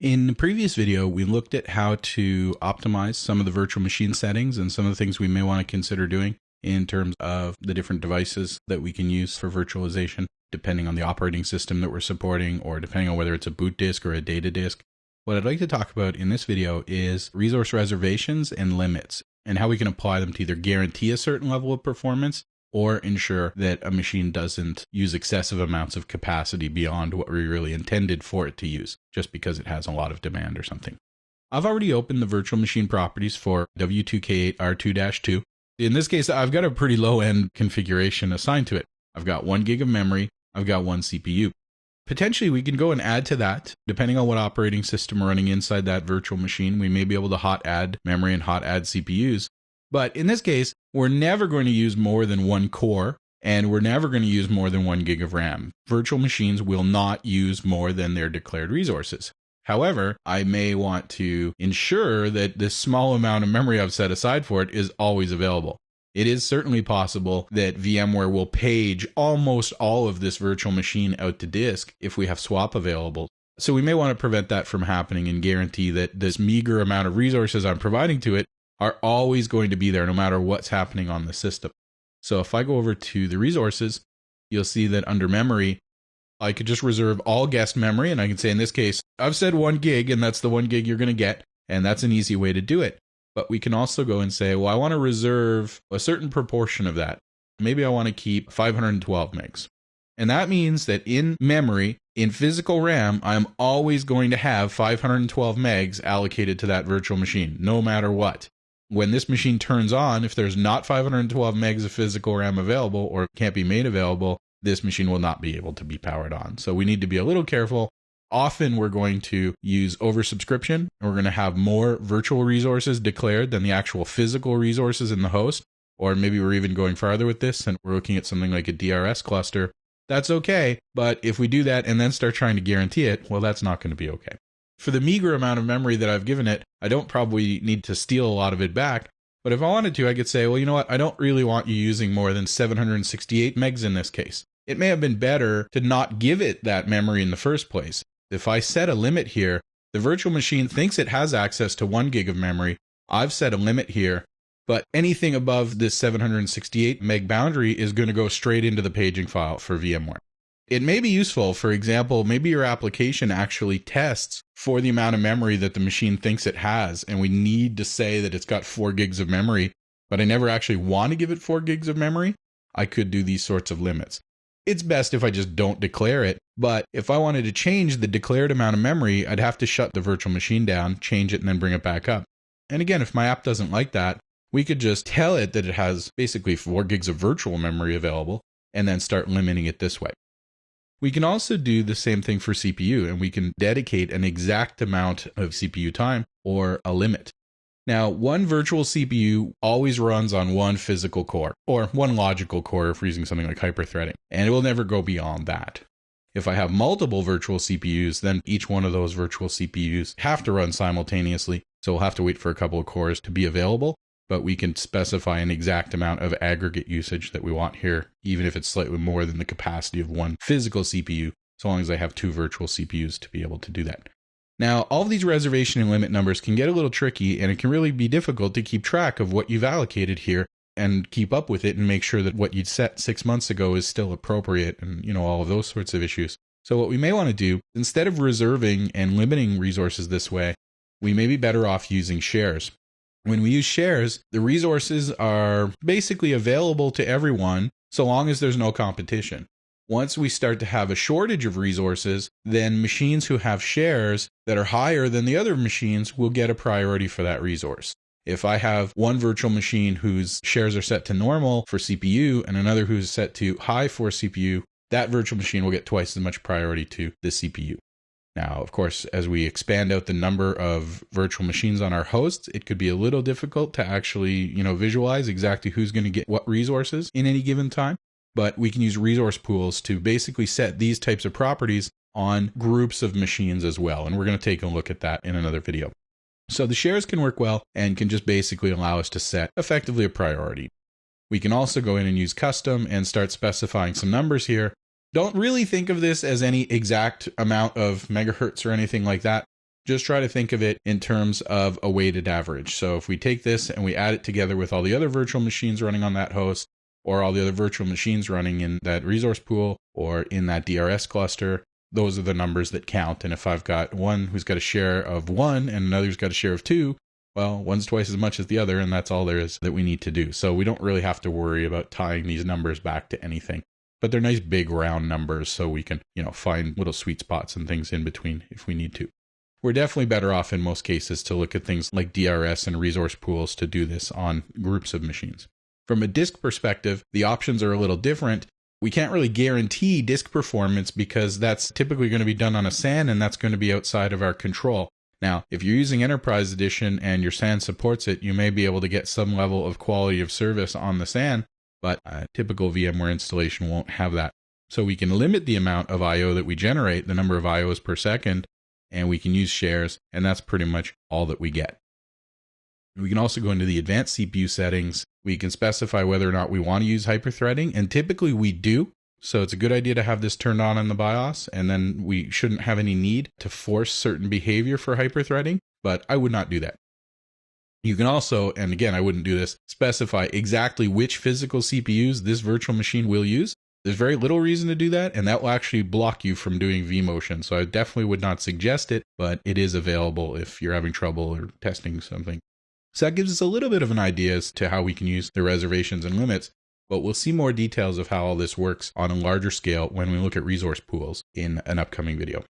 In the previous video, we looked at how to optimize some of the virtual machine settings and some of the things we may want to consider doing in terms of the different devices that we can use for virtualization, depending on the operating system that we're supporting or depending on whether it's a boot disk or a data disk. What I'd like to talk about in this video is resource reservations and limits and how we can apply them to either guarantee a certain level of performance or ensure that a machine doesn't use excessive amounts of capacity beyond what we really intended for it to use, just because it has a lot of demand or something. I've already opened the virtual machine properties for W2K8R2-2. In this case, I've got a pretty low-end configuration assigned to it. I've got 1 gig of memory, I've got 1 CPU. Potentially, we can go and add to that, depending on what operating system we're running inside that virtual machine. We may be able to hot add memory and hot add CPUs. But in this case, we're never going to use more than 1 core, and we're never going to use more than 1 gig of RAM. Virtual machines will not use more than their declared resources. However, I may want to ensure that this small amount of memory I've set aside for it is always available. It is certainly possible that VMware will page almost all of this virtual machine out to disk if we have swap available. So we may want to prevent that from happening and guarantee that this meager amount of resources I'm providing to it are always going to be there no matter what's happening on the system. So if I go over to the resources, you'll see that under memory, I could just reserve all guest memory, and I can say in this case, I've said 1 gig, and that's the 1 gig you're going to get, and that's an easy way to do it. But we can also go and say, well, I want to reserve a certain proportion of that. Maybe I want to keep 512 megs. And that means that in memory, in physical RAM, I'm always going to have 512 megs allocated to that virtual machine, no matter what. When this machine turns on, if there's not 512 megs of physical RAM available or can't be made available, this machine will not be able to be powered on. So we need to be a little careful. Often we're going to use oversubscription, and we're going to have more virtual resources declared than the actual physical resources in the host. Or maybe we're even going farther with this and we're looking at something like a DRS cluster. That's okay, but if we do that and then start trying to guarantee it, well, that's not going to be okay. For the meager amount of memory that I've given it, I don't probably need to steal a lot of it back. But if I wanted to, I could say, well, you know what? I don't really want you using more than 768 megs in this case. It may have been better to not give it that memory in the first place. If I set a limit here, the virtual machine thinks it has access to 1 gig of memory. I've set a limit here, but anything above this 768 meg boundary is going to go straight into the paging file for VMware. It may be useful, for example, maybe your application actually tests for the amount of memory that the machine thinks it has, and we need to say that it's got 4 gigs of memory, but I never actually want to give it 4 gigs of memory. I could do these sorts of limits. It's best if I just don't declare it, but if I wanted to change the declared amount of memory, I'd have to shut the virtual machine down, change it, and then bring it back up. And again, if my app doesn't like that, we could just tell it that it has basically 4 gigs of virtual memory available, and then start limiting it this way. We can also do the same thing for CPU, and we can dedicate an exact amount of CPU time or a limit. Now, one virtual CPU always runs on 1 physical core, or 1 logical core if we're using something like hyper-threading, and it will never go beyond that. If I have multiple virtual CPUs, then each one of those virtual CPUs have to run simultaneously, so we'll have to wait for a couple of cores to be available, but we can specify an exact amount of aggregate usage that we want here, even if it's slightly more than the capacity of 1 physical CPU, so long as I have 2 virtual CPUs to be able to do that. Now, all of these reservation and limit numbers can get a little tricky, and it can really be difficult to keep track of what you've allocated here and keep up with it and make sure that what you'd set 6 months ago is still appropriate and, all of those sorts of issues. So what we may want to do, instead of reserving and limiting resources this way, we may be better off using shares. When we use shares, the resources are basically available to everyone so long as there's no competition. Once we start to have a shortage of resources, then machines who have shares that are higher than the other machines will get a priority for that resource. If I have one virtual machine whose shares are set to normal for CPU and another who's set to high for CPU, that virtual machine will get twice as much priority to the CPU. Now, of course, as we expand out the number of virtual machines on our hosts, it could be a little difficult to actually, visualize exactly who's going to get what resources in any given time. But we can use resource pools to basically set these types of properties on groups of machines as well. And we're going to take a look at that in another video. So the shares can work well and can just basically allow us to set effectively a priority. We can also go in and use custom and start specifying some numbers here. Don't really think of this as any exact amount of megahertz or anything like that. just try to think of it in terms of a weighted average. So if we take this and we add it together with all the other virtual machines running on that host, or all the other virtual machines running in that resource pool or in that DRS cluster, those are the numbers that count. And if I've got one who's got a share of 1 and another who's got a share of 2, well, one's twice as much as the other, and that's all there is that we need to do. So we don't really have to worry about tying these numbers back to anything. But they're nice big round numbers, so we can, find little sweet spots and things in between if we need to. We're definitely better off in most cases to look at things like DRS and resource pools to do this on groups of machines. From a disk perspective, the options are a little different. We can't really guarantee disk performance because that's typically going to be done on a SAN, and that's going to be outside of our control. Now, if you're using Enterprise Edition and your SAN supports it, you may be able to get some level of quality of service on the SAN, but a typical VMware installation won't have that. So we can limit the amount of I/O that we generate, the number of I/Os per second, and we can use shares, and that's pretty much all that we get. We can also go into the advanced CPU settings. We can specify whether or not we want to use hyperthreading, and typically we do. So it's a good idea to have this turned on in the BIOS, and then we shouldn't have any need to force certain behavior for hyperthreading, but I would not do that. You can also, and again, I wouldn't do this, specify exactly which physical CPUs this virtual machine will use. There's very little reason to do that, and that will actually block you from doing vMotion. So I definitely would not suggest it, but it is available if you're having trouble or testing something. So that gives us a little bit of an idea as to how we can use the reservations and limits, but we'll see more details of how all this works on a larger scale when we look at resource pools in an upcoming video.